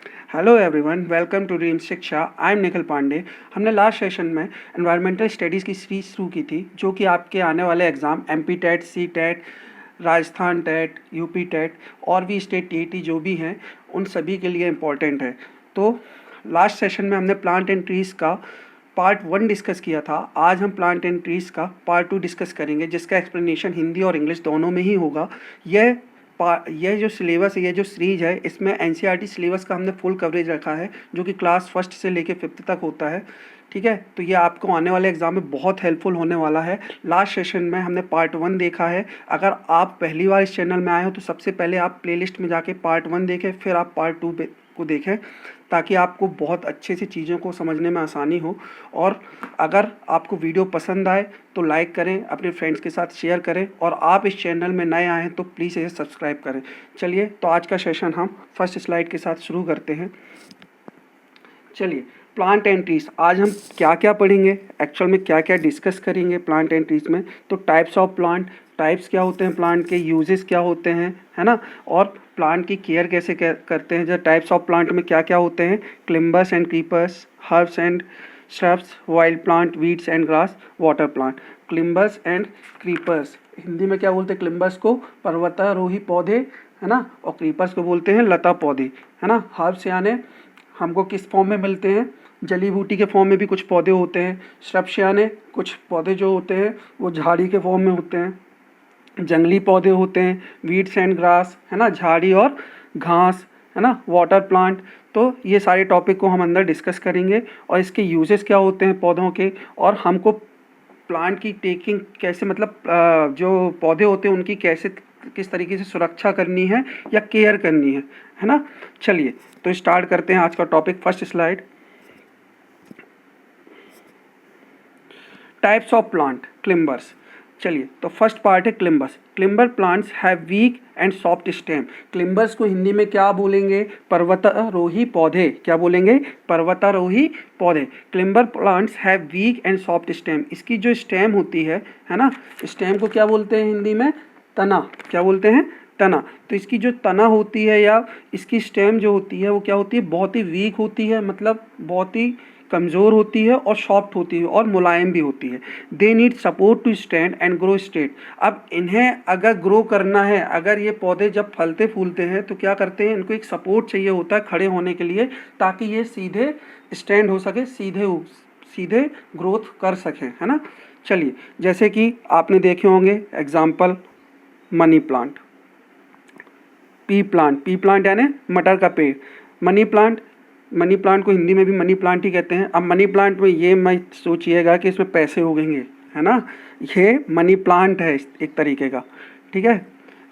Hello everyone, welcome to Dream Shiksha. I am Nikhil Pandey. हमने last session में environmental studies की series शुरू की थी, जो कि आपके आने वाले exam MP TET, C TET, Rajasthan TET, UP TET और भी स्टेट टीईटी जो भी हैं, उन सभी के लिए इम्पोर्टेंट है। तो लास्ट सेशन में हमने प्लांट एंड ट्रीज़ का पार्ट 1 डिस्कस किया था। आज हम प्लांट एंड ट्रीज़ का पार्ट 2 डिस्कस करेंगे, जिसका एक्सप्लेनेशन हिंदी और इंग्लिश दोनों में ही होगा। यह जो सिलेबस है, ये जो सीरीज है, इसमें एनसीईआरटी सिलेबस का हमने फुल कवरेज रखा है, जो कि क्लास फर्स्ट से लेके 5th तक होता है। ठीक है, तो ये आपको आने वाले एग्जाम में बहुत हेल्पफुल होने वाला है। लास्ट सेशन में हमने पार्ट 1 देखा है। अगर आप पहली बार इस चैनल में आए हो तो सबसे पहले आप प्लेलिस्ट में जाके पार्ट 1 देखें, फिर आप पार्ट 2 को देखें, ताकि आपको बहुत अच्छे से चीज़ों को समझने में आसानी हो। और अगर आपको वीडियो पसंद आए तो लाइक करें, अपने फ्रेंड्स के साथ शेयर करें, और आप इस चैनल में नए आए हैं तो प्लीज़ इसे सब्सक्राइब करें। चलिए, तो आज का सेशन हम फर्स्ट स्लाइड के साथ शुरू करते हैं। चलिए, प्लांट एंड ट्रीज, आज हम क्या क्या पढ़ेंगे, एक्चुअल में क्या क्या डिस्कस करेंगे प्लांट एंड ट्रीज में। तो टाइप्स ऑफ प्लांट, टाइप्स क्या होते हैं प्लांट के, यूजेस क्या होते हैं, है ना, और प्लांट की केयर कैसे करते हैं। जैसे टाइप्स ऑफ प्लांट में क्या क्या होते हैं, climbs and creepers, herbs and shrubs, wild plant, weeds and grass, water plant. Climbs and creepers, Hindi में क्या बोलते हैं, क्लिम्बस को पर्वतारोही पौधे, है ना, और क्रीपर्स को बोलते हैं लता पौधे, है ना। हर्ब्स यानी हमको किस फॉर्म में मिलते हैं, जली बूटी के फॉर्म में भी कुछ पौधे होते हैं। श्रब्स यानी कुछ पौधे जो होते हैं वो झाड़ी के फॉर्म में होते हैं, जंगली पौधे होते हैं। वीड्स एंड ग्रास, है ना, झाड़ी और घास, है ना। वाटर प्लांट, तो ये सारे टॉपिक को हम अंदर डिस्कस करेंगे, और इसके यूजेस क्या होते हैं पौधों के, और हमको प्लांट की टेकिंग कैसे, मतलब जो पौधे होते हैं उनकी कैसे, किस तरीके से सुरक्षा करनी है या केयर करनी है ना। चलिए, तो स्टार्ट करते हैं आज का topic. First slide, types of plant, climbers. चलिए, तो फर्स्ट पार्ट है climbers. Climber plants have weak and soft stem. Climbers को हिंदी में क्या बोलेंगे, पर्वतारोही पौधे। क्या बोलेंगे, पर्वतारोही पौधे। Climber plants have weak and soft stem. इसकी जो स्टेम होती है ना, स्टेम को क्या बोलते हैं हिंदी में, तना। क्या बोलते हैं, तना। तो इसकी जो तना होती है या इसकी स्टेम जो होती है वो क्या होती है, बहुत ही वीक होती है, मतलब बहुत ही कमज़ोर होती है, और सॉफ्ट होती है, और मुलायम भी होती है। They need support to stand and grow straight. अब इन्हें अगर ग्रो करना है, अगर ये पौधे जब फलते फूलते हैं तो क्या करते हैं, इनको एक सपोर्ट चाहिए होता है खड़े होने के लिए, ताकि ये सीधे स्टैंड हो सके, सीधे ग्रोथ कर सकें, है ना। चलिए, जैसे कि आपने देखे होंगे example, money plant, pea plant यानी मटर का पेड़। मनी प्लांट को हिंदी में भी मनी प्लांट ही कहते हैं। अब मनी प्लांट में ये मत सोचिएगा कि इसमें पैसे उगेंगे, है ना, ये मनी प्लांट है एक तरीके का। ठीक है,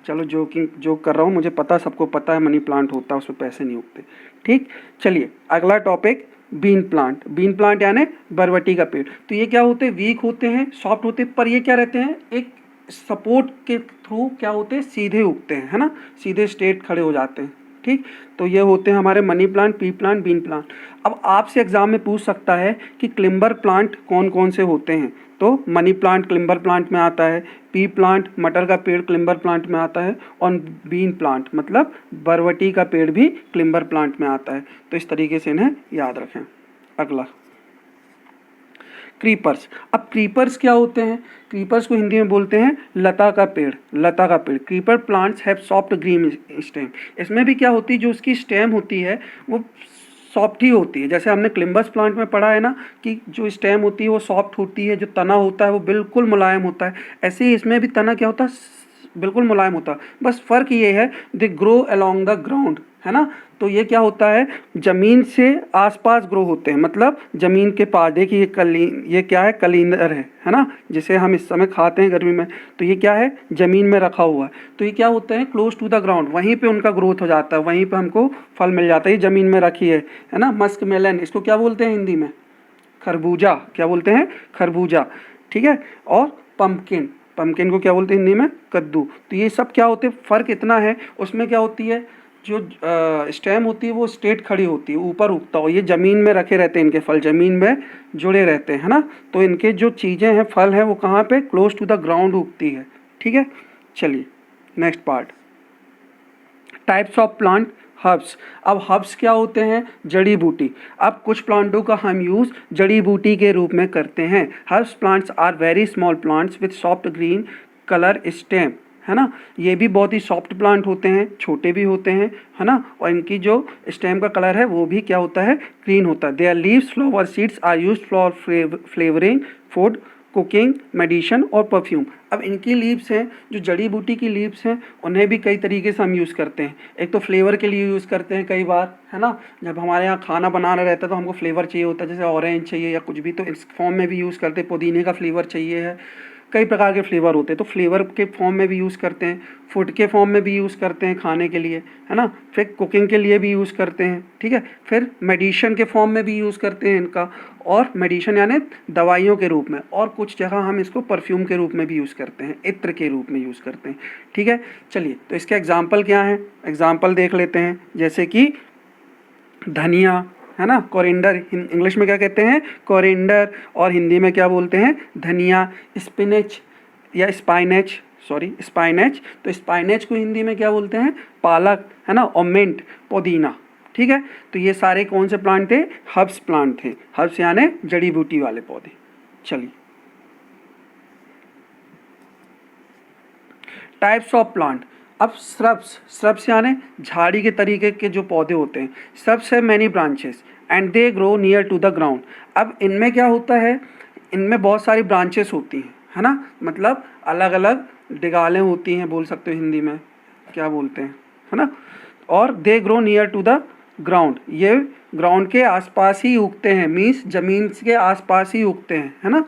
चलो जोक कर रहा हूँ, मुझे पता, सबको पता है मनी प्लांट होता है, उसमें पैसे नहीं उगते। ठीक, चलिए अगला टॉपिक, बीन प्लांट यानी बरबटी का पेड़। तो ये क्या होते हैं, वीक होते हैं, सॉफ्ट होते हैं, पर ये क्या रहते हैं, एक सपोर्ट के थ्रू क्या होते हैं, सीधे उगते हैं, है ना, सीधे स्ट्रेट खड़े हो जाते हैं। ठीक, तो ये होते हैं हमारे money plant, pea plant, bean plant. अब आपसे एग्जाम में पूछ सकता है कि क्लिम्बर प्लांट कौन कौन से होते हैं। तो मनी प्लांट क्लिम्बर प्लांट में आता है, पी प्लांट मटर का पेड़ क्लिम्बर प्लांट में आता है, और बीन प्लांट मतलब बरबटी का पेड़ भी क्लिम्बर प्लांट में आता है। तो इस तरीके से इन्हें याद रखें। अगला, क्रीपर्स। अब क्रीपर्स क्या होते हैं, क्रीपर्स को हिंदी में बोलते हैं लता का पेड़। Creeper plants have soft green stem. इसमें भी क्या होती है, जो उसकी स्टेम होती है वो सॉफ्ट ही होती है। जैसे हमने क्लिम्बस प्लांट में पढ़ा है ना कि जो स्टेम होती है वो सॉफ्ट होती है, जो तना होता है वो बिल्कुल मुलायम होता है। ऐसे ही इसमें भी तना क्या होता है, बिल्कुल मुलायम होता है। बस फ़र्क ये है, they grow along the ground, है ना। तो ये क्या होता है, ज़मीन से आसपास ग्रो होते हैं, मतलब ज़मीन के पास। देखिए ये क्या है, कलिंदर है ना, जिसे हम इस समय खाते हैं गर्मी में। तो ये क्या है, ज़मीन में रखा हुआ है। तो ये क्या होता है, क्लोज टू द ग्राउंड, वहीं पे उनका ग्रोथ हो जाता है, वहीं पे हमको फल मिल जाता है। ये ज़मीन में रखी है ना। मस्क मेलन, इसको क्या बोलते हैं हिंदी में, खरबूजा। क्या बोलते हैं, खरबूजा। ठीक है, और पम्पकिन को क्या बोलते हैं हिंदी में, कद्दू। तो ये सब क्या होते हैं, फ़र्क इतना है, उसमें क्या होती है, जो स्टेम होती है वो स्ट्रेट खड़ी होती है, ऊपर उगता हो। ये ज़मीन में रखे रहते हैं, इनके फल ज़मीन में जुड़े रहते हैं, है ना। तो इनके जो चीज़ें हैं, फल हैं, वो कहाँ पे, क्लोज टू द ग्राउंड उगती है। ठीक है, चलिए next part, types of plant, herbs. अब हर्ब्स क्या होते हैं? जड़ी बूटी। अब कुछ प्लांटों का हम यूज़ जड़ी बूटी के रूप में करते हैं। Herbs plants are very small plants with soft green colour stem, है ना। ये भी बहुत ही सॉफ्ट प्लांट होते हैं, छोटे भी होते हैं, है ना। और इनकी जो स्टेम का कलर है वो भी क्या होता है? ग्रीन होता है। Their leaves, flower, seeds are used for flavouring food, cooking, medicine और परफ्यूम। अब इनकी लीव्स हैं, जो जड़ी बूटी की लीव्स हैं, उन्हें भी कई तरीके से हम यूज़ करते हैं। एक तो फ्लेवर के लिए यूज़ करते हैं कई बार, है ना। जब हमारे यहाँ खाना बनाना रहता है तो हमको फ्लेवर चाहिए होता है, जैसे ऑरेंज चाहिए या कुछ भी, तो इस फॉर्म में भी यूज़ करते हैं। पुदीने का फ्लेवर चाहिए है, कई प्रकार के फ्लेवर होते हैं, तो फ्लेवर के फॉर्म में भी यूज़ करते हैं, फूड के फॉर्म में भी यूज़ करते हैं खाने के लिए, है ना। फिर कुकिंग के लिए भी यूज़ करते हैं, ठीक है। फिर मेडिसिन के फॉर्म में भी यूज़ करते हैं इनका, और मेडिसिन यानी दवाइयों के रूप में, और कुछ जगह हम इसको परफ्यूम के रूप में भी यूज़ करते हैं, इत्र के रूप में यूज़ करते हैं, ठीक है। चलिए, तो इसके एग्जाम्पल क्या हैं? एग्जाम्पल देख लेते हैं, जैसे कि धनिया, है ना, कोरिएंडर, इंग्लिश में क्या कहते हैं? कोरिएंडर, और हिंदी में क्या बोलते हैं? धनिया। स्पिनच या स्पाइनेच, सॉरी स्पाइनेच, तो स्पाइनेच को हिंदी में क्या बोलते हैं? पालक, है ना। और मिंट, पुदीना, ठीक है। तो ये सारे कौन से प्लांट थे? हर्ब्स प्लांट थे। हर्ब्स यानी जड़ी बूटी वाले पौधे। चलिए, टाइप्स ऑफ प्लांट। अब श्रब्स यानी झाड़ी के तरीके के जो पौधे होते हैं। श्रब्स है many branches and they grow near to the ground. अब इनमें क्या होता है? इनमें बहुत सारी ब्रांचेस होती हैं, है ना। मतलब अलग अलग डिगालें होती हैं, बोल सकते हो हिंदी में, क्या बोलते हैं, है ना। और they grow near to the ground, ये ग्राउंड के आसपास ही उगते हैं, मीन्स जमीन के आसपास ही उगते हैं, है ना।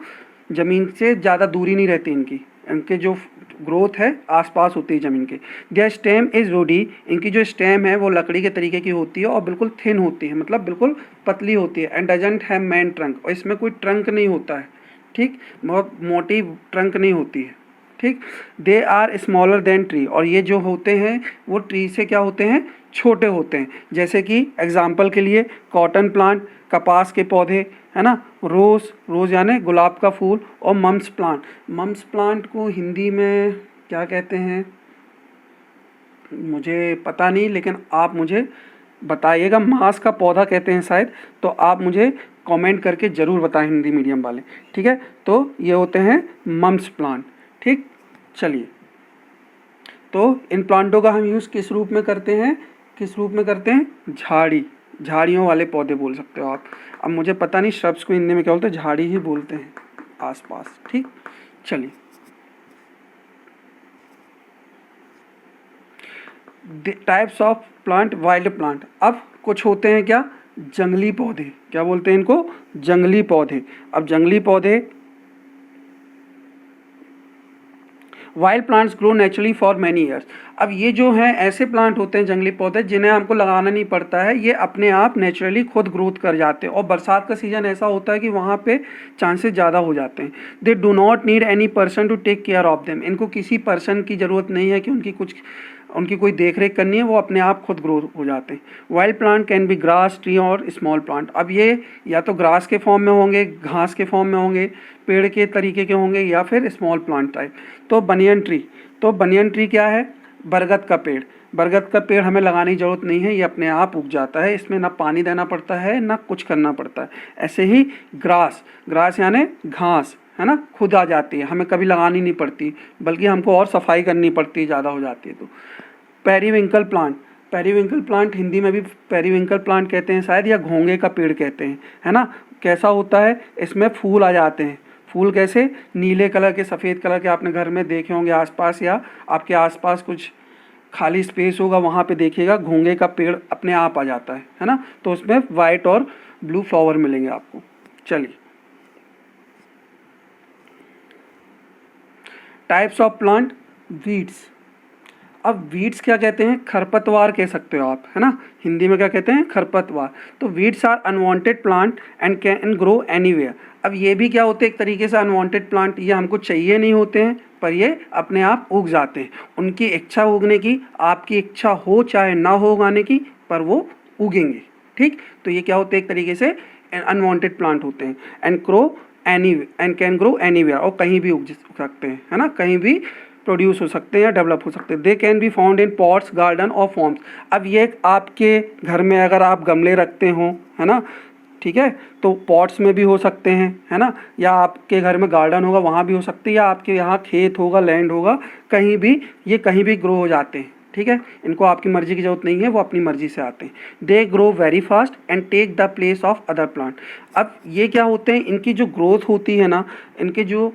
ज़मीन से ज़्यादा दूरी नहीं रहती इनकी, इनके जो ग्रोथ है आसपास होती है ज़मीन के। देयर स्टेम इज़ वुडी, इनकी जो स्टेम है वो लकड़ी के तरीके की होती है और बिल्कुल थिन होती है, मतलब बिल्कुल पतली होती है। And doesn't have main trunk, और इसमें कोई ट्रंक नहीं होता है, ठीक, बहुत मोटी ट्रंक नहीं होती है, ठीक। They are smaller than tree, और ये जो होते हैं वो ट्री से क्या होते हैं? छोटे होते हैं। जैसे कि एग्जाम्पल के लिए कॉटन प्लांट, कपास के पौधे, है ना। रोज़ यानी गुलाब का फूल, और मम्स प्लांट को हिंदी में क्या कहते हैं मुझे पता नहीं, लेकिन आप मुझे बताइएगा। मांस का पौधा कहते हैं शायद, तो आप मुझे कमेंट करके ज़रूर बताएं हिंदी मीडियम वाले, ठीक है। तो ये होते हैं मम्स प्लांट, ठीक। चलिए, तो इन प्लांटों का हम यूज़ किस रूप में करते हैं? झाड़ियों वाले पौधे बोल सकते हो आप। अब मुझे पता नहीं श्रब्स को हिंदी में क्या बोलते हैं, झाड़ी ही बोलते हैं आसपास, ठीक। चलिए, types of plant, wild plant. अब कुछ होते हैं क्या? जंगली पौधे। क्या बोलते हैं इनको? जंगली पौधे। अब जंगली पौधे, wild plants grow naturally for many years. अब ये जो हैं ऐसे प्लांट होते हैं जंगली पौधे जिन्हें हमको लगाना नहीं पड़ता है, ये अपने आप नेचुरली खुद ग्रोथ कर जाते हैं, और बरसात का सीज़न ऐसा होता है कि वहाँ पे चांसेस ज़्यादा हो जाते हैं। They do not need any person to take care of them, इनको किसी पर्सन की ज़रूरत नहीं है कि उनकी कोई देख रेख करनी है, वो अपने आप खुद ग्रो हो जाते हैं। Wild plant can be grass, tree और स्मॉल प्लांट। अब ये या तो ग्रास के फॉर्म में होंगे, घास के फॉर्म में होंगे, पेड़ के तरीके के होंगे, या फिर स्मॉल प्लांट टाइप। तो बनियन ट्री क्या है? बरगद का पेड़ हमें लगाने की ज़रूरत नहीं है, ये अपने आप उग जाता है, इसमें ना पानी देना पड़ता है ना कुछ करना पड़ता है। ऐसे ही ग्रास यानी घास, है ना, खुद आ जाती है, हमें कभी लगानी नहीं पड़ती, बल्कि हमको और सफाई करनी पड़ती है, ज़्यादा हो जाती है तो। पेरीविंकल प्लांट हिंदी में भी पेरीविंकल प्लांट कहते हैं शायद, या घोंगे का पेड़ कहते हैं, है ना। कैसा होता है? इसमें फूल आ जाते हैं। फूल कैसे? नीले कलर के, सफ़ेद कलर के, आपने घर में देखे होंगे आसपास, या आपके आसपास कुछ खाली स्पेस होगा वहाँ पे देखिएगा, घोंगे का पेड़ अपने आप आ जाता है ना। तो उसमें वाइट और ब्लू फ्लावर मिलेंगे आपको। चलिए, टाइप्स ऑफ प्लांट, वीड्स। अब वीड्स क्या कहते हैं? खरपतवार कह सकते हो आप, है ना। हिंदी में क्या कहते हैं? खरपतवार। तो weeds are unwanted plant and can grow anywhere. अब ये भी क्या होते हैं? एक तरीके से अनवांटेड प्लांट, ये हमको चाहिए नहीं होते हैं, पर ये अपने आप उग जाते हैं। उनकी इच्छा उगने की, आपकी इच्छा हो चाहे ना हो उगाने की, पर वो उगेंगे, ठीक। तो ये क्या होते हैं? एक तरीके से अनवांटेड प्लांट होते हैं। एंड कैन ग्रो एनीवेयर, और कहीं भी उग सकते हैं, है ना, कहीं भी प्रोड्यूस हो सकते हैं या डेवलप हो सकते हैं। They can be found in pots, garden और फॉर्म्स। अब ये आपके घर में अगर आप गमले रखते हो, है ना, ठीक है, तो पॉट्स में भी हो सकते हैं, है ना, या आपके घर में गार्डन होगा वहाँ भी हो सकते हैं, या आपके यहाँ खेत होगा, लैंड होगा, कहीं भी ये कहीं भी ग्रो हो जाते हैं, ठीक है। इनको आपकी मर्जी की ज़रूरत नहीं है, वो अपनी मर्जी से आते हैं। They grow very fast and take the place of other plant. अब ये क्या होते हैं, इनकी जो ग्रोथ होती है ना, इनके जो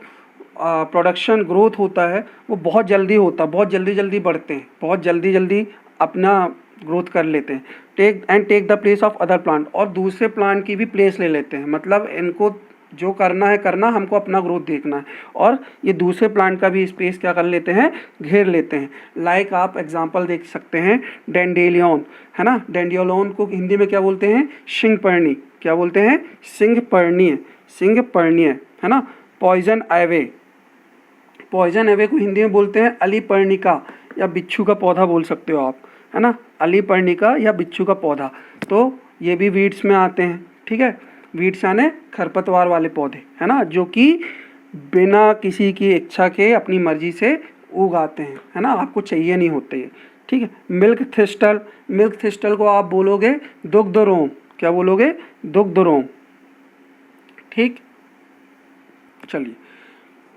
प्रोडक्शन ग्रोथ होता है वो बहुत जल्दी होता है, बहुत जल्दी जल्दी बढ़ते हैं, बहुत जल्दी जल्दी अपना ग्रोथ कर लेते हैं। Take the place of other plant, और दूसरे प्लांट की भी प्लेस ले लेते हैं। मतलब इनको जो करना है करना, हमको अपना ग्रोथ देखना है, और ये दूसरे प्लांट का भी स्पेस क्या कर लेते हैं, घेर लेते हैं। लाइक आप एग्जांपल देख सकते हैं डेंडेलियन, है ना, डेंडेलियन को हिंदी में क्या बोलते हैं, सिंहपर्णी। क्या बोलते हैं, सिंहपर्णीय, सिंहपर्णीय, है ना। पॉइजन आइवे, पॉइजन आइवे को हिंदी में बोलते हैं अलीपर्णिका, या बिच्छू का पौधा बोल सकते हो आप, है ना, अलीपर्णिका या बिच्छू का पौधा। तो ये भी वीड्स में आते हैं, ठीक है। वीड्स यानी खरपतवार वाले पौधे, है ना, जो कि बिना किसी की इच्छा के अपनी मर्जी से उगाते हैं, है ना, आपको चाहिए नहीं होते ये, ठीक है। मिल्क थिस्टल, मिल्क थिस्टल को आप बोलोगे दुग्धरोम। क्या बोलोगे, दुग्धरोम, ठीक। चलिए,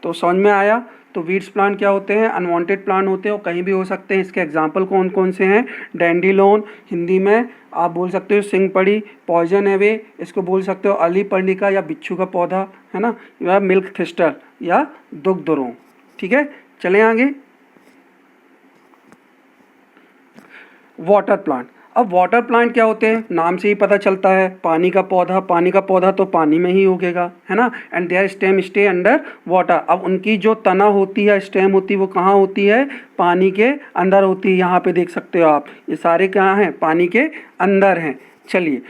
तो समझ में आया। तो वीड्स प्लांट क्या होते हैं, अनवांटेड प्लांट होते हैं और कहीं भी हो सकते हैं। इसके एग्जांपल कौन कौन से हैं, डेंडिलोन हिंदी में आप बोल सकते हो सिंहपड़ी, पॉइजन एवे इसको बोल सकते हो अलीपर्णिका या बिच्छू का पौधा, है ना, या मिल्क थिस्टर या दुग्धरोम, ठीक है। चलें आगे। Water plant. अब वाटर प्लांट क्या होते हैं, नाम से ही पता चलता है, पानी का पौधा, पानी का पौधा तो पानी में ही उगेगा, है ना। And there stem stay under water. अब उनकी जो तना होती है, स्टेम होती है, वो कहाँ होती है, पानी के अंदर होती है। यहाँ पे देख सकते हो आप, ये सारे कहाँ हैं, पानी के अंदर हैं। चलिए,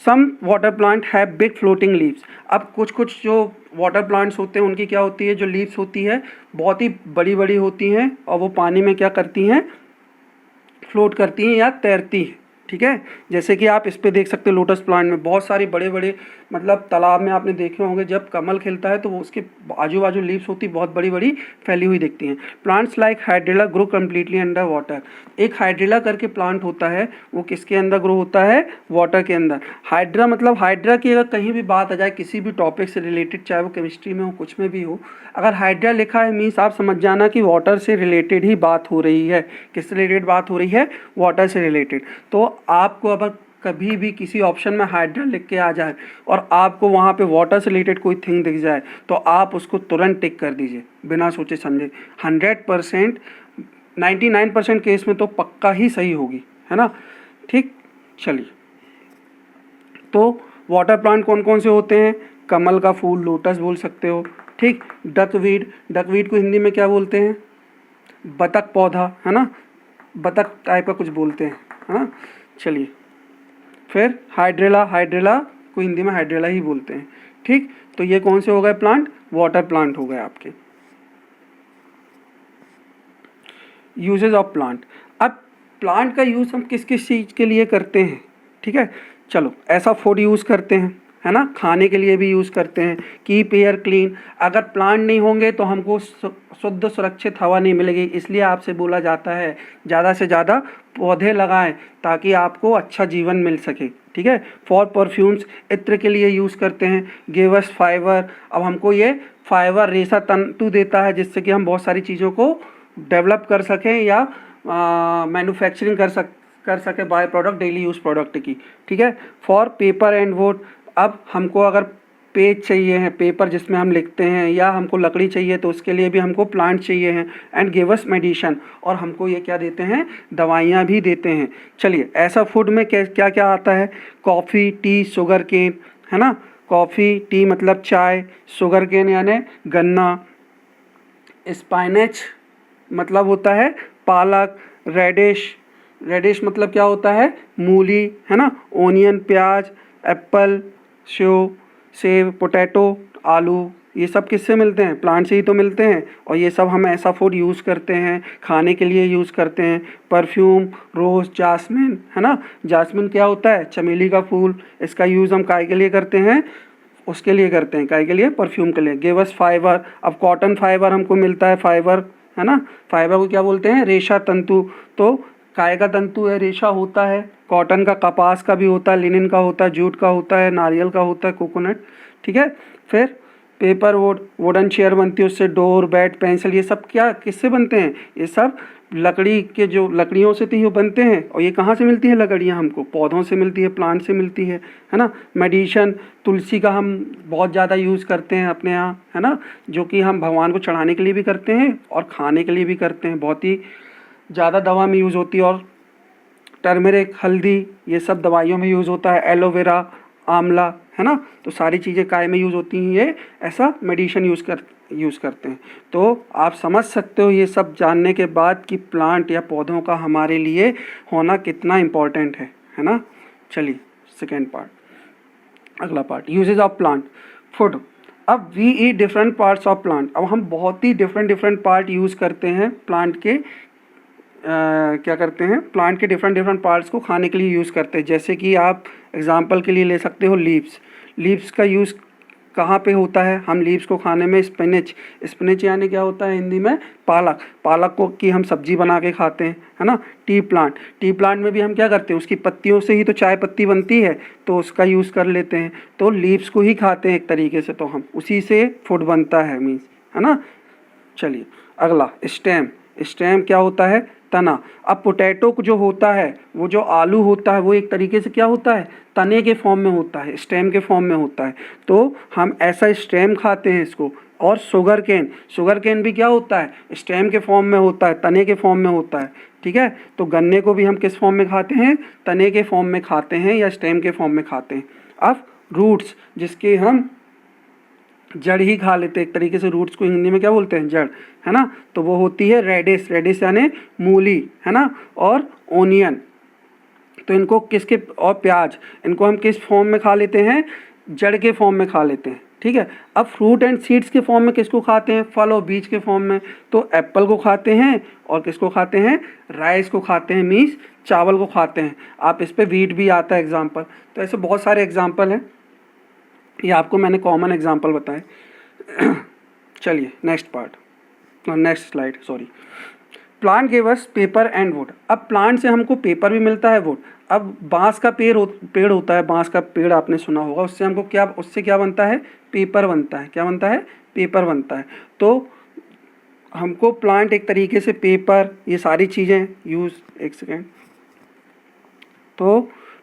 some water plant have big floating leaves. अब कुछ कुछ जो वाटर प्लांट्स होते हैं उनकी क्या होती है, जो लीव्स होती है बहुत ही बड़ी बड़ी होती हैं, और वो पानी में क्या करती हैं, फ्लोट करती हैं या तैरती हैं, ठीक है। जैसे कि आप इस पे देख सकते हैं, लोटस प्लांट में बहुत सारे बड़े बड़े, मतलब तालाब में आपने देखे होंगे जब कमल खिलता है तो वो उसके आजू बाजू लीव्स होती बहुत बड़ी बड़ी फैली हुई दिखती हैं। Plants like hydrilla grow completely under water. एक हाइड्रिला करके प्लांट होता है, वो किसके अंदर ग्रो होता है, वाटर के अंदर। हाइड्रा मतलब हाइड्रा की अगर कहीं भी बात आ जाए किसी भी टॉपिक से रिलेटेड, चाहे वो केमिस्ट्री में हो, कुछ में भी हो, अगर हाइड्रा लिखा है मीन्स आप समझ जाना कि वाटर से रिलेटेड ही बात हो रही है। किससे रिलेटेड बात हो रही है, वाटर से रिलेटेड। तो आपको अगर कभी भी किसी ऑप्शन में हाइड्रा लिख के आ जाए और आपको वहाँ पे वाटर से रिलेटेड कोई थिंग दिख जाए तो आप उसको तुरंत टिक कर दीजिए बिना सोचे समझे। 100%, 99% केस में तो पक्का ही सही होगी, है ना, ठीक। चलिए, तो वाटर प्लांट कौन कौन से होते हैं, कमल का फूल, लोटस बोल सकते हो, ठीक। डकवीड, डकवीड को हिंदी में क्या बोलते हैं, बतख पौधा, है ना, बतख टाइप का कुछ बोलते हैं, है ना। चलिए, फिर हाइड्रेला, हाइड्रेला को हिंदी में हाइड्रेला ही बोलते हैं, ठीक। तो ये कौन से हो गए प्लांट, वाटर प्लांट हो गए आपके। Uses of plant. अब प्लांट का यूज़ हम किस किस चीज़ के लिए करते हैं, ठीक है। चलो, ऐसा फूड यूज़ करते हैं, है ना, खाने के लिए भी यूज़ करते हैं। कीप एयर क्लीन, अगर प्लांट नहीं होंगे तो हमको शुद्ध सुरक्षित हवा नहीं मिलेगी, इसलिए आपसे बोला जाता है ज़्यादा से ज़्यादा पौधे लगाएं ताकि आपको अच्छा जीवन मिल सके, ठीक है। फॉर परफ्यूम्स, इत्र के लिए यूज़ करते हैं। गिव अस फाइबर, अब हमको ये फाइबर रेशा तंतु देता है जिससे कि हम बहुत सारी चीज़ों को डेवलप कर सकें या मैन्युफैक्चरिंग कर सके by product, daily use product की, ठीक है। फॉर पेपर एंड वुड, अब हमको अगर पेज चाहिए है, पेपर जिसमें हम लिखते हैं, या हमको लकड़ी चाहिए तो उसके लिए भी हमको प्लांट चाहिए हैं। एंड गिव अस मेडिसिन, और हमको ये क्या देते हैं, दवाइयाँ भी देते हैं। चलिए, ऐसा फूड में क्या क्या आता है, कॉफ़ी, टी, शुगर केन, है ना। कॉफ़ी, टी मतलब चाय, शुगर केन यानी गन्ना, स्पाइनच मतलब होता है पालक, रेडिश, रेडिश मतलब क्या होता है, मूली, है ना। ओनियन प्याज, एप्पल, सेब, पोटैटो, आलू, ये सब किससे मिलते हैं, प्लांट से ही तो मिलते हैं। और ये सब हम ऐसा फूड यूज़ करते हैं, खाने के लिए यूज़ करते हैं। परफ्यूम, रोज़, जास्मिन, है ना। जास्मिन क्या होता है, चमेली का फूल, इसका यूज़ हम काय के लिए करते हैं, उसके लिए करते हैं, काय के लिए, परफ्यूम के लिए। गिव अस फाइबर, अब कॉटन फाइबर हमको मिलता है, फाइबर, है ना। फाइबर को क्या बोलते हैं, रेशा तंतु। तो काय का तंतु है, रेशा होता है, कॉटन का, कपास का भी होता है, लिनन का होता है, जूट का होता है, नारियल का होता है, कोकोनट, ठीक है। फिर पेपर वुड, वुडन चेयर बनती है उससे, डोर, बैट, पेंसिल, ये सब क्या किससे बनते हैं, ये सब लकड़ी के, जो लकड़ियों से तो ये बनते हैं। और ये कहाँ से मिलती है लकड़ियाँ, हमको पौधों से मिलती है, प्लांट से मिलती है ना। मेडिसन, तुलसी का हम बहुत ज़्यादा यूज़ करते हैं अपने यहाँ, है ना, जो कि हम भगवान को चढ़ाने के लिए भी करते हैं और खाने के लिए भी करते हैं, बहुत ही ज़्यादा दवा में यूज़ होती है। और टर्मरिक, हल्दी, ये सब दवाइयों में यूज़ होता है, एलोवेरा, आंवला, है ना। तो सारी चीज़ें काय में यूज़ होती हैं, ये ऐसा मेडिसिन यूज़ करते हैं। तो आप समझ सकते हो ये सब जानने के बाद कि प्लांट या पौधों का हमारे लिए होना कितना इम्पोर्टेंट है ना। चलिए सेकेंड पार्ट, अगला part, uses of plant, food. अब we eat different parts of plant. अब हम बहुत ही डिफरेंट पार्ट यूज़ करते हैं प्लांट के, क्या करते हैं, प्लांट के डिफरेंट पार्ट्स को खाने के लिए यूज़ करते हैं। जैसे कि आप एग्जांपल के लिए ले सकते हो लीव्स। लीव्स का यूज़ कहाँ पे होता है, हम लीव्स को खाने में स्पिनच यानी क्या होता है हिंदी में, पालक को की हम सब्जी बना के खाते हैं, है ना। टी प्लांट में भी हम क्या करते हैं, उसकी पत्तियों से ही तो चाय पत्ती बनती है, तो उसका यूज़ कर लेते हैं। तो लीव्स को ही खाते हैं एक तरीके से, तो हम उसी से फूड बनता है, मीन्स, है ना। चलिए अगला, स्टेम क्या होता है, तना। अब पोटैटो जो होता है, वो जो आलू होता है, वो एक तरीके से क्या होता है, तने के फॉर्म में होता है, स्टेम के फॉर्म में होता है। तो हम ऐसा स्टेम खाते हैं इसको। और शुगर केन भी क्या होता है, स्टेम के फॉर्म में होता है, तने के फॉर्म में होता है, ठीक है। तो गन्ने को भी हम किस फॉर्म में खाते हैं, तने के फॉर्म में खाते हैं या स्टेम के फॉर्म में खाते हैं। अब रूट्स, जिसके हम जड़ ही खा लेते हैं एक तरीके से, रूट्स को हिंदी में क्या बोलते हैं, जड़, है ना। तो वो होती है रेडिस यानी मूली, है ना, और ओनियन। तो इनको किसके, और प्याज, इनको हम किस फॉर्म में खा लेते हैं, जड़ के फॉर्म में खा लेते हैं, ठीक है। अब फ्रूट एंड सीड्स के फॉर्म में किसको खाते हैं, फल और बीज के फॉर्म में। तो एप्पल को खाते हैं, और किसको खाते हैं, राइस को खाते हैं, मीन्स चावल को खाते हैं। आप इस पे वीट भी आता है एग्जाम्पल। तो ऐसे बहुत सारे एग्जाम्पल हैं, ये आपको मैंने कॉमन एग्जाम्पल बताए। चलिए next slide, sorry. Plant give us paper and would. अब प्लांट से हमको पेपर भी मिलता है, वुड। अब बांस का पेड़ होता है, बांस का पेड़ आपने सुना होगा, उससे हमको क्या बनता है, पेपर बनता है। क्या बनता है, पेपर बनता है। तो हमको प्लांट एक तरीके से पेपर, ये सारी चीज़ें यूज़, एक सेकेंड, तो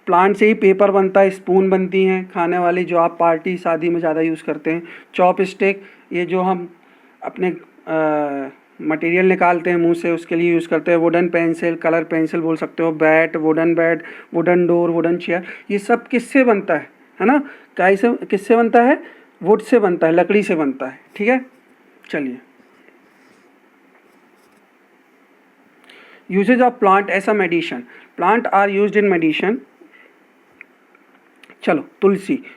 प्लांट से ही पेपर बनता है, स्पून बनती हैं खाने वाली, जो आप पार्टी शादी में ज़्यादा यूज़ करते हैं। चॉप स्टिक, ये जो हम अपने मटेरियल निकालते हैं मुंह से, उसके लिए यूज़ करते हैं। वुडन पेंसिल, कलर पेंसिल बोल सकते हो। Bat, wooden bed, wooden door, wooden chair, ये सब किससे बनता है ना, किससे बनता है, वुड से बनता है, लकड़ी से बनता है, ठीक है। चलिए, uses of plant as a medicine. Plant are used in medicine. चलो,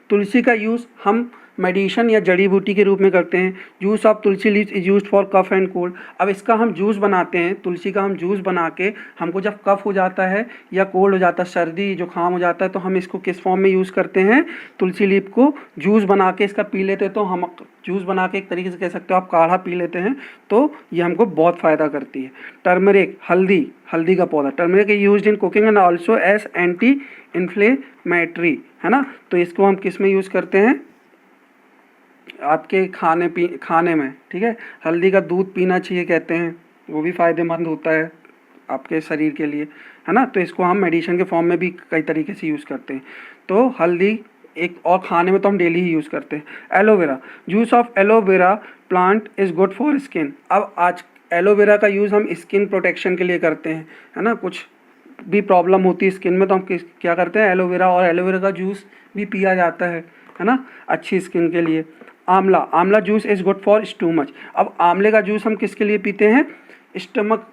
तुलसी का यूज़ हम मेडिसिन या जड़ी बूटी के रूप में करते हैं। Juice of tulsi leaves is used for cough and cold. अब इसका हम जूस बनाते हैं, तुलसी का हम जूस बना के, हमको जब कफ हो जाता है या कोल्ड हो जाता है, सर्दी जुकाम हो जाता है, तो हम इसको किस फॉर्म में यूज़ करते हैं, तुलसी लीफ को जूस बना के इसका पी लेते हैं। तो हम जूस बना के एक तरीके से कह सकते हो आप काढ़ा पी लेते हैं, तो ये हमको बहुत फ़ायदा करती है। टर्मरिक, हल्दी का पौधा, turmeric is used in cooking and also as anti inflammatory, है ना। तो इसको हम किस में यूज़ करते हैं, आपके खाने में, ठीक है। हल्दी का दूध पीना चाहिए कहते हैं, वो भी फ़ायदेमंद होता है आपके शरीर के लिए, है ना। तो इसको हम मेडिसिन के फॉर्म में भी कई तरीके से यूज़ करते हैं। तो हल्दी एक, और खाने में तो हम डेली ही यूज़ करते हैं। Aloe vera, juice of aloe vera plant is good for skin. अब आज एलोवेरा का यूज़ हम स्किन प्रोटेक्शन के लिए करते हैं, है ना। कुछ भी प्रॉब्लम होती है स्किन में, तो हम क्या करते हैं, एलोवेरा, और एलोवेरा का जूस भी पिया जाता है ना, अच्छी स्किन के लिए। आंवला juice is good for stomach. अब आंवले का जूस हम किसके लिए पीते हैं, स्टमक।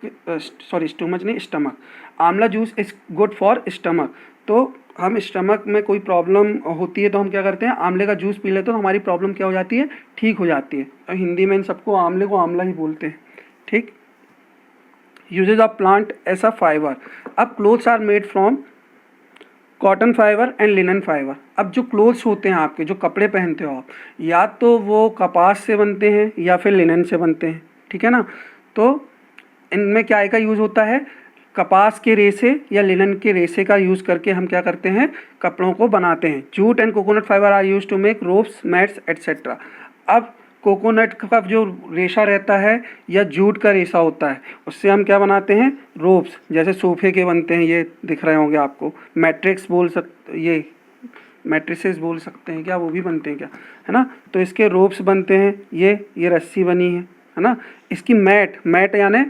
आंवला juice is good for stomach. तो हम स्टमक में कोई प्रॉब्लम होती है तो हम क्या करते हैं, आंवले का जूस पी लेते हैं, तो हमारी प्रॉब्लम क्या हो जाती है, ठीक हो जाती है। और हिंदी में इन सबको आंवले को आंवला ही बोलते हैं, ठीक। Uses of plant as a fibre. अब clothes are made from cotton fibre and linen fibre. अब जो क्लोथ्स होते हैं आपके, जो कपड़े पहनते हो आप, या तो वो कपास से बनते हैं या फिर लिनन से बनते हैं, ठीक है ना। तो इनमें क्या का यूज़ होता है, कपास के रेशे या लिनन के रेशे का यूज़ करके हम क्या करते हैं, कपड़ों को बनाते हैं। Jute and coconut fibre are use to make ropes, mats etcetera. अब कोकोनट का जो रेशा रहता है या जूट का रेशा होता है, उससे हम क्या बनाते हैं, रोप्स, जैसे सोफे के बनते हैं, ये दिख रहे होंगे आपको। मैट्रिक्स बोल सकते, ये मैट्रिसेस बोल सकते हैं क्या, वो भी बनते हैं क्या, है ना। तो इसके रोप्स बनते हैं, ये रस्सी बनी है ना। इसकी मैट यानी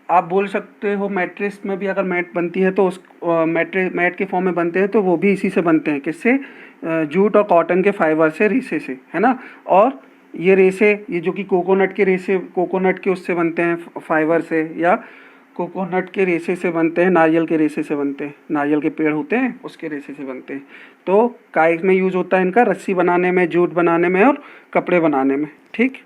आप बोल सकते हो मैट्रिक्स में भी अगर मैट बनती है तो उस मैट के फॉर्म में बनते हैं, तो वो भी इसी से बनते हैं, किससे, जूट और कॉटन के फाइबर से, रेशे से, है ना। और ये रेशे, ये जो कि कोकोनट के रेशे, कोकोनट के उससे बनते हैं फाइबर से, या कोकोनट के रेशे से बनते हैं, नारियल के रेशे से बनते हैं, नारियल के पेड़ होते हैं उसके रेशे से बनते हैं। तो काइट में यूज़ होता है इनका, रस्सी बनाने में, जूट बनाने में और कपड़े बनाने में। ठीक।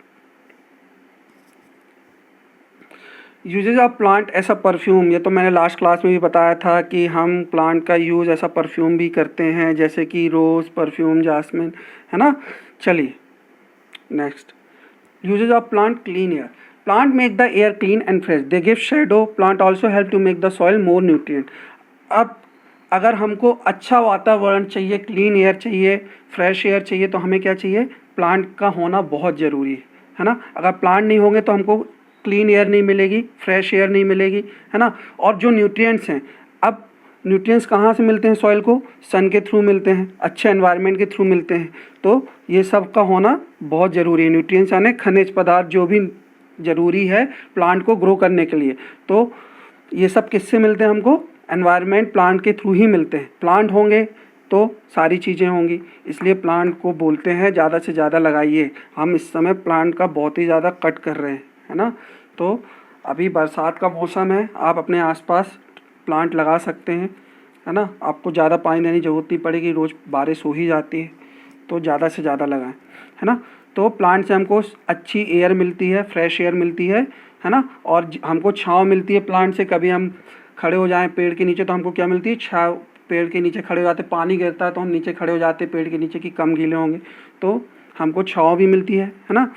Uses of plant as a perfume, ये तो मैंने लास्ट क्लास में भी बताया था कि हम प्लांट का यूज़ ऐसा परफ्यूम भी करते हैं, जैसे कि रोज़ परफ्यूम, जास्मिन, है ना। चलिए next, uses of plant clean air. Plant make the air clean and fresh, they give shadow, plant also help to make the soil more nutrient. अब अगर हमको अच्छा वातावरण चाहिए, क्लीन एयर चाहिए, फ्रेश एयर चाहिए, तो हमें क्या चाहिए, प्लांट का होना बहुत ज़रूरी है ना। अगर प्लांट नहीं होंगे तो हमको क्लीन एयर नहीं मिलेगी, फ्रेश एयर नहीं मिलेगी, है ना। और जो न्यूट्रिएंट्स हैं, अब न्यूट्रिएंट्स कहाँ से मिलते हैं सॉइल को, सन के थ्रू मिलते हैं, अच्छे एनवायरनमेंट के थ्रू मिलते हैं। तो ये सब का होना बहुत ज़रूरी है। न्यूट्रिएंट्स यानी खनिज पदार्थ जो भी ज़रूरी है प्लांट को ग्रो करने के लिए, तो ये सब किससे मिलते हैं हमको, एनवायरनमेंट, प्लांट के थ्रू ही मिलते हैं। प्लांट होंगे तो सारी चीज़ें होंगी, इसलिए प्लांट को बोलते हैं ज़्यादा से ज़्यादा लगाइए। हम इस समय प्लांट का बहुत ही ज़्यादा कट कर रहे हैं, है ना। तो अभी बरसात का मौसम है, आप अपने आसपास प्लांट लगा सकते हैं, है ना। आपको ज़्यादा पानी देने की ज़रूरत नहीं पड़ेगी, रोज़ बारिश हो ही जाती है, तो ज़्यादा से ज़्यादा लगाएं, है ना। तो प्लांट से हमको अच्छी एयर मिलती है, फ्रेश एयर मिलती है ना। और हमको छाँव मिलती है प्लांट से। कभी हम खड़े हो जाएं पेड़ के नीचे तो हमको क्या मिलती है, छाँव। पेड़ के नीचे खड़े हो जाते, पानी गिरता है तो हम नीचे खड़े हो जाते पेड़ के नीचे कि कम गीले होंगे, तो हमको छाँव भी मिलती है ना।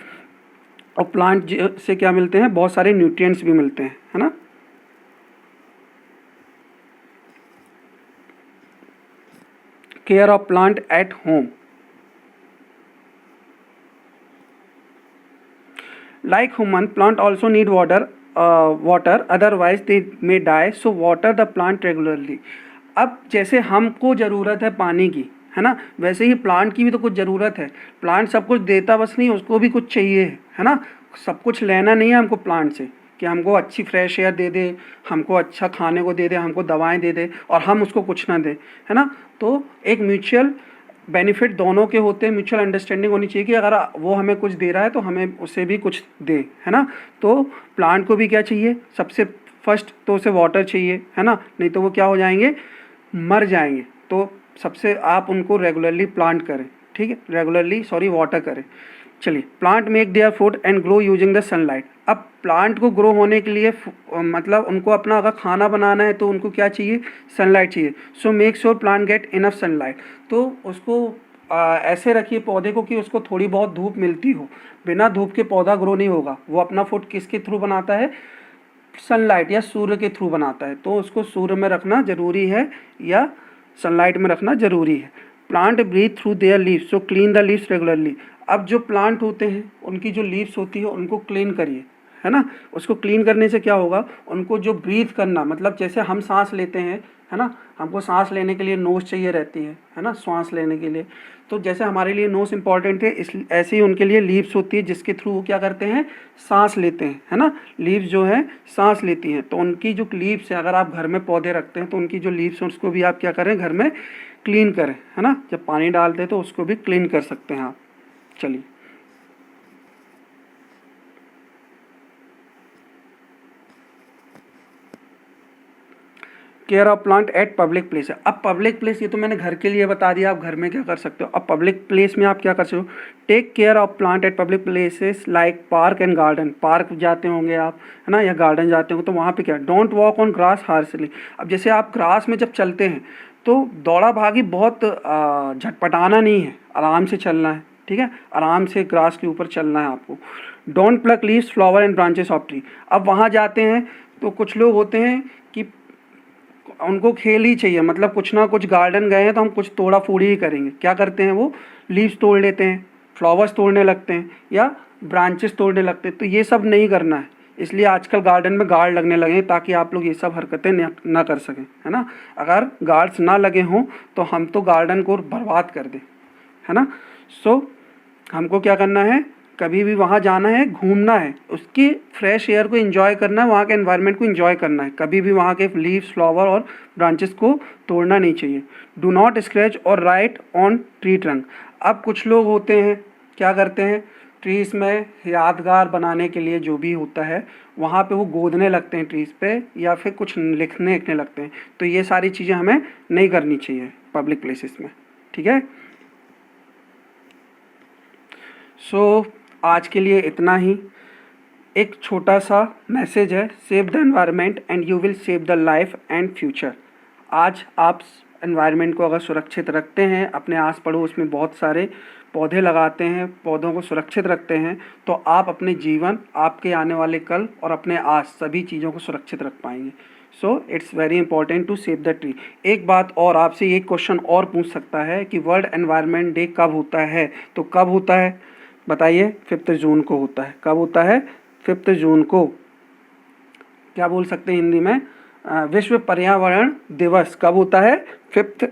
और प्लांट से क्या मिलते हैं, बहुत सारे न्यूट्रिएंट्स भी मिलते हैं, है ना। Care of plant at home, like human, plant also need water, otherwise they may die, so water the plant regularly। अब जैसे हमको ज़रूरत है पानी की, है ना, वैसे ही प्लांट की भी तो कुछ ज़रूरत है। प्लांट सब कुछ देता बस नहीं, उसको भी कुछ चाहिए, है ना। सब कुछ लेना नहीं है हमको प्लांट से, कि हमको अच्छी फ्रेश एयर दे दे, हमको अच्छा खाने को दे दे, हमको दवाएं दे दे, और हम उसको कुछ ना दें, है ना। तो एक म्यूचुअल बेनिफिट दोनों के होते हैं, म्यूचुअल अंडरस्टैंडिंग होनी चाहिए कि अगर वो हमें कुछ दे रहा है तो हमें उसे भी कुछ दे, है ना। तो प्लांट को भी क्या चाहिए, सबसे फर्स्ट तो उसे वाटर चाहिए, है ना, नहीं तो वो क्या हो जाएंगे, मर जाएंगे। तो सबसे आप उनको रेगुलरली प्लांट करें, ठीक है, रेगुलरली वाटर करें। चलिए, plant make their food and grow using the sunlight. अब प्लांट को ग्रो होने के लिए मतलब उनको अपना अगर खाना बनाना है तो उनको क्या चाहिए, सनलाइट चाहिए। So make sure plant get enough sunlight. तो उसको ऐसे रखिए पौधे को कि उसको थोड़ी बहुत धूप मिलती हो। बिना धूप के पौधा ग्रो नहीं होगा। वो अपना फूड किसके थ्रू बनाता है, सनलाइट या सूर्य के थ्रू बनाता है। तो उसको सूर्य में रखना ज़रूरी है या सनलाइट में रखना ज़रूरी है। Plant breathe through their leaves, so clean the leaves regularly. अब जो प्लांट होते हैं उनकी जो लीव्स होती है उनको क्लीन करिए, है ना। उसको क्लीन करने से क्या होगा, उनको जो ब्रीथ करना, मतलब जैसे हम सांस लेते हैं, है ना, हमको सांस लेने के लिए नोज चाहिए रहती है ना, श्वास लेने के लिए। तो जैसे हमारे लिए नोज इंपॉर्टेंट है, इस ऐसे ही उनके लिए लीव्स होती है जिसके थ्रू वो क्या करते हैं, सांस लेते हैं, है ना। लीव्स जो है सांस लेती हैं, तो उनकी जो लीव्स है, अगर आप घर में पौधे रखते हैं तो उनकी जो लीव्स हैं उसको भी आप क्या करें, घर में क्लीन करें, है ना। जब पानी डालते हैं तो उसको भी क्लीन कर सकते हैं आप। चलिए, care of plant at public place है। अब पब्लिक प्लेस, ये तो मैंने घर के लिए बता दिया, आप घर में क्या कर सकते हो। अब पब्लिक प्लेस में आप क्या कर सकते हो, take care of plant at public places like park and garden. Park जाते होंगे आप, है ना, या गार्डन जाते होंगे, तो वहाँ पे क्या, don't walk on grass harshly. अब जैसे आप ग्रास में जब चलते हैं तो दौड़ा भागी बहुत झटपटाना नहीं है, आराम से चलना है, ठीक है, आराम से ग्रास के ऊपर चलना है आपको। Don't pluck leaves flower and branches of tree. अब वहाँ जाते हैं तो कुछ लोग होते हैं कि उनको खेल ही चाहिए, मतलब कुछ ना कुछ गार्डन गए हैं तो हम कुछ तोड़ा फोड़ी ही करेंगे। क्या करते हैं वो लीव्स तोड़ लेते हैं, फ्लावर्स तोड़ने लगते हैं या ब्रांचेस तोड़ने लगते हैं। तो ये सब नहीं करना है, इसलिए आजकल गार्डन में गार्ड लगने लगे हैं ताकि आप लोग ये सब हरकतें ना कर सकें, है ना। अगर गार्ड्स ना लगे हों तो हम तो गार्डन को बर्बाद कर दें, है ना। सो हमको क्या करना है, कभी भी वहाँ जाना है, घूमना है, उसकी फ्रेश एयर को एंजॉय करना है, वहाँ के एनवायरनमेंट को एंजॉय करना है। कभी भी वहाँ के लीव्स, फ्लावर और ब्रांचेस को तोड़ना नहीं चाहिए। डू नॉट स्क्रैच और राइट ऑन ट्री ट्रंक। अब कुछ लोग होते हैं क्या करते हैं, ट्रीज़ में यादगार बनाने के लिए जो भी होता है वहाँ पे वो गोदने लगते हैं ट्रीज़ पे, या फिर कुछ लिखने लगते हैं। तो ये सारी चीज़ें हमें नहीं करनी चाहिए पब्लिक प्लेसेस में, ठीक है। सो आज के लिए इतना ही। एक छोटा सा मैसेज है, save the environment and you will save the life and future. आज आप एनवायरनमेंट को अगर सुरक्षित रखते हैं, अपने आस पड़ोस में बहुत सारे पौधे लगाते हैं, पौधों को सुरक्षित रखते हैं, तो आप अपने जीवन, आपके आने वाले कल और अपने आज सभी चीज़ों को सुरक्षित रख पाएंगे। So it's very important to save the tree. एक बात और, आपसे एक क्वेश्चन और पूछ सकता है कि वर्ल्ड एनवायरनमेंट डे कब होता है, तो कब होता है बताइए। 5 जून को होता है। कब होता है? 5 जून को। क्या बोल सकते हैं हिंदी में, विश्व पर्यावरण दिवस कब होता है? 5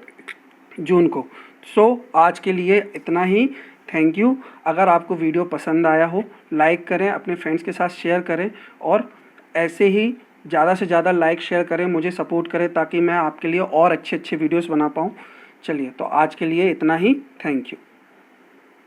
जून को। सो आज के लिए इतना ही। Thank you. अगर आपको वीडियो पसंद आया हो, लाइक करें, अपने फ्रेंड्स के साथ शेयर करें, और ऐसे ही ज़्यादा से ज़्यादा लाइक शेयर करें, मुझे सपोर्ट करें ताकि मैं आपके लिए और अच्छे अच्छे वीडियोस बना पाऊँ। चलिए, तो आज के लिए इतना ही। Thank you.